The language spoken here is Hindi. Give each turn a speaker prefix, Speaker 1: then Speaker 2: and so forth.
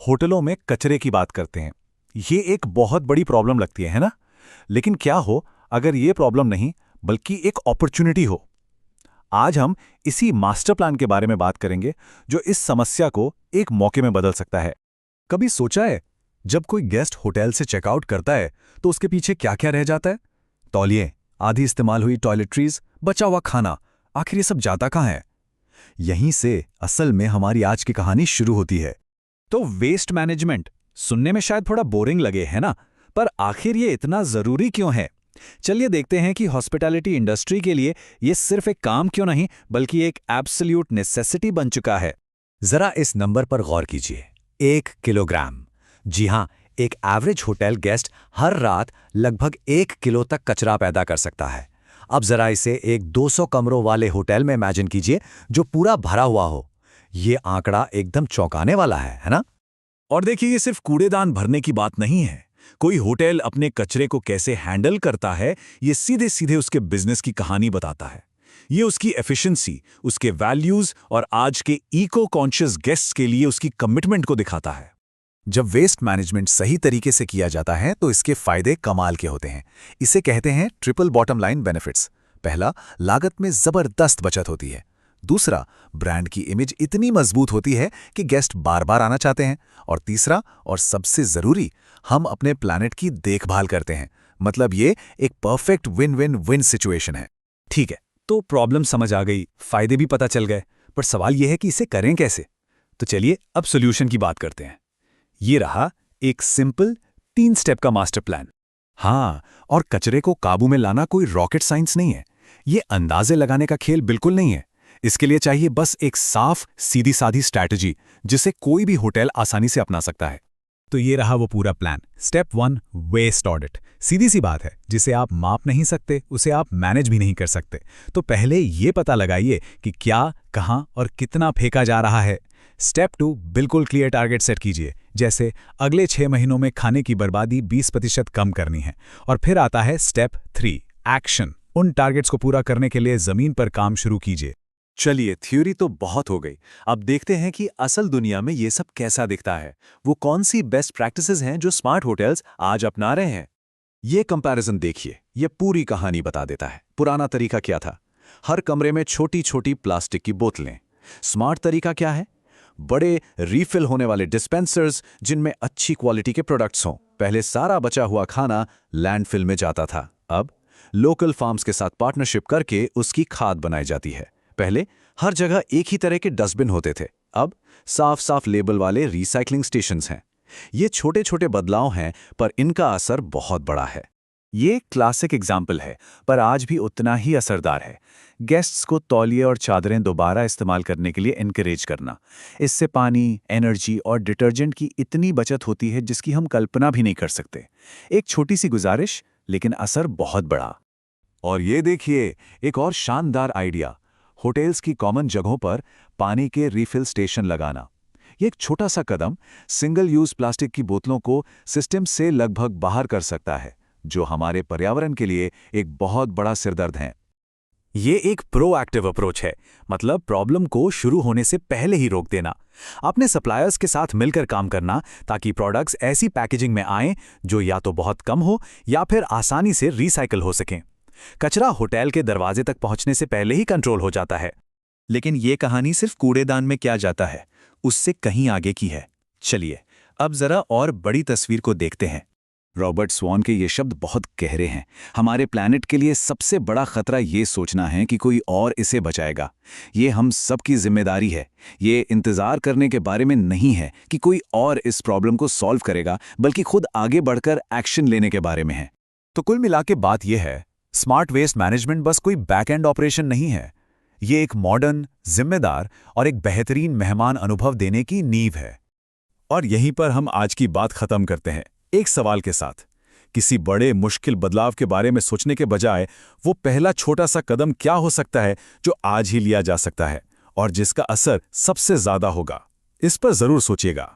Speaker 1: होटलों में कचरे की बात करते हैं। ये एक बहुत बड़ी प्रॉब्लम लगती है ना? लेकिन क्या हो अगर ये प्रॉब्लम नहीं बल्कि एक अपॉर्चुनिटी हो? आज हम इसी मास्टर प्लान के बारे में बात करेंगे जो इस समस्या को एक मौके में बदल सकता है।
Speaker 2: कभी सोचा है, जब कोई गेस्ट होटल से चेकआउट करता है तो उसके पीछे क्या क्या रह जाता है? तौलिए, आधी इस्तेमाल हुई टॉयलेटरीज, बचा हुआ खाना, आखिर ये सब जाता कहाँ है? यहीं से असल में हमारी आज की कहानी शुरू होती है।
Speaker 1: तो वेस्ट मैनेजमेंट सुनने में शायद थोड़ा बोरिंग लगे, है ना? पर आखिर ये इतना जरूरी क्यों है? चलिए देखते हैं कि हॉस्पिटैलिटी इंडस्ट्री के लिए ये सिर्फ एक काम क्यों नहीं बल्कि एक एब्सोल्यूट नेसेसिटी बन चुका है।
Speaker 2: जरा इस नंबर पर गौर कीजिए, 1 किलोग्राम। जी हां, एक एवरेज होटल गेस्ट हर रात लगभग 1 किलो तक कचरा पैदा कर सकता है। अब जरा इसे एक 200 कमरों वाले होटल में इमेजिन कीजिए जो पूरा भरा हुआ हो। ये आंकड़ा एकदम चौंकाने वाला है ना?
Speaker 1: और देखिए, ये सिर्फ कूड़ेदान भरने की बात नहीं है। कोई होटल अपने कचरे को कैसे हैंडल करता है, ये सीधे सीधे उसके बिजनेस की कहानी बताता है। ये उसकी एफिशिएंसी, उसके वैल्यूज और आज के इको कॉन्शियस गेस्ट्स के लिए उसकी कमिटमेंट को दिखाता है।
Speaker 2: जब वेस्ट मैनेजमेंट सही तरीके से किया जाता है तो इसके फायदे कमाल के होते हैं। इसे कहते हैं ट्रिपल बॉटम लाइन बेनिफिट्स। पहला, लागत में जबरदस्त बचत होती है। दूसरा, ब्रांड की इमेज इतनी मजबूत होती है कि गेस्ट बार बार आना चाहते हैं। और तीसरा और सबसे जरूरी, हम अपने प्लैनेट की देखभाल करते हैं। मतलब ये एक perfect win win win situation है।
Speaker 1: ठीक है, तो प्रॉब्लम समझ आ गई, फायदे भी पता चल गए, पर सवाल यह है कि इसे करें कैसे? तो चलिए अब सॉल्यूशन की बात करते हैं। ये रहा एक सिंपल 3 स्टेप का मास्टर प्लान।
Speaker 2: हाँ, और कचरे को काबू में लाना कोई रॉकेट साइंस नहीं है। ये अंदाजे लगाने का खेल बिल्कुल नहीं है। इसके लिए चाहिए बस एक साफ, सीधी साधी स्ट्रैटेजी जिसे कोई भी होटल आसानी से अपना सकता है।
Speaker 1: तो ये रहा वो पूरा प्लान। Step 1, waste audit. सीधी सी बात है, जिसे आप माप नहीं सकते उसे आप मैनेज भी नहीं कर सकते। तो पहले ये पता लगाइए कि क्या, कहां और कितना फेंका जा रहा है। स्टेप 2, बिल्कुल क्लियर टारगेट सेट कीजिए, जैसे अगले 6 महीनों में खाने की बर्बादी 20% कम करनी है। और फिर आता है स्टेप 3, एक्शन। उन टारगेट्स को पूरा करने के लिए जमीन पर काम शुरू कीजिए।
Speaker 2: चलिए, थ्योरी तो बहुत हो गई। अब देखते हैं कि असल दुनिया में ये सब कैसा दिखता है। वो कौन सी बेस्ट प्रैक्टिसेस हैं जो स्मार्ट होटल्स आज अपना रहे हैं। ये कंपैरिजन देखिए, ये पूरी कहानी बता देता है। पुराना तरीका क्या था? हर कमरे में छोटी छोटी प्लास्टिक की बोतलें। स्मार्ट तरीका क्या है? बड़े रीफिल होने वाले डिस्पेंसर्स जिनमें अच्छी क्वालिटी के प्रोडक्ट्स हों। पहले सारा बचा हुआ खाना लैंडफिल में जाता था। अब लोकल फार्म्स के साथ पार्टनरशिप करके उसकी खाद बनाई जाती है। पहले हर जगह एक ही तरह के डस्टबिन होते थे, अब साफ साफ लेबल वाले रिसाइकलिंग स्टेशंस हैं। ये छोटे छोटे बदलाव हैं, पर इनका असर बहुत बड़ा है। ये क्लासिक एग्जाम्पल है, पर आज भी उतना ही असरदार है। गेस्ट्स को तौलिए और चादरें दोबारा इस्तेमाल करने के लिए इनकरेज करना। इससे पानी, एनर्जी और डिटर्जेंट की इतनी बचत होती है जिसकी हम कल्पना भी नहीं कर सकते। एक छोटी सी गुजारिश, लेकिन असर बहुत बड़ा। और ये देखिए, एक और शानदार आइडिया, होटल्स की कॉमन जगहों पर पानी के रिफिल स्टेशन लगाना। ये एक छोटा सा कदम सिंगल यूज प्लास्टिक की बोतलों को सिस्टम से लगभग बाहर कर सकता है, जो हमारे पर्यावरण के लिए एक बहुत बड़ा सिरदर्द है।
Speaker 1: ये एक प्रोएक्टिव अप्रोच है, मतलब प्रॉब्लम को शुरू होने से पहले ही रोक देना। अपने सप्लायर्स के साथ मिलकर काम करना ताकि प्रोडक्ट्स ऐसी पैकेजिंग में आएं जो या तो बहुत कम हो या फिर आसानी से रिसाइकल हो सकें। कचरा होटल के दरवाजे तक पहुंचने से पहले ही कंट्रोल हो जाता है।
Speaker 2: लेकिन ये कहानी सिर्फ कूड़ेदान में क्या जाता है, उससे कहीं आगे की है। चलिए अब जरा और बड़ी तस्वीर को देखते हैं। रॉबर्ट स्वॉन के ये शब्द बहुत गहरे हैं। हमारे प्लैनेट के लिए सबसे बड़ा खतरा ये सोचना है कि कोई और इसे बचाएगा। ये हम सबकी जिम्मेदारी है। ये इंतजार करने के बारे में नहीं है कि कोई और इस प्रॉब्लम को सॉल्व करेगा, बल्कि खुद आगे बढ़कर एक्शन लेने के बारे में है।
Speaker 1: तो कुल मिला के बात यह है, स्मार्ट वेस्ट मैनेजमेंट बस कोई बैक एंड ऑपरेशन नहीं है। ये एक मॉडर्न, जिम्मेदार और एक बेहतरीन मेहमान अनुभव देने की नींव है। और यहीं पर हम आज की बात खत्म करते हैं, एक सवाल के साथ। किसी बड़े मुश्किल बदलाव के बारे में सोचने के बजाय वो पहला छोटा सा कदम क्या हो सकता है जो आज ही लिया जा सकता है और जिसका असर सबसे ज्यादा होगा? इस पर जरूर सोचिएगा।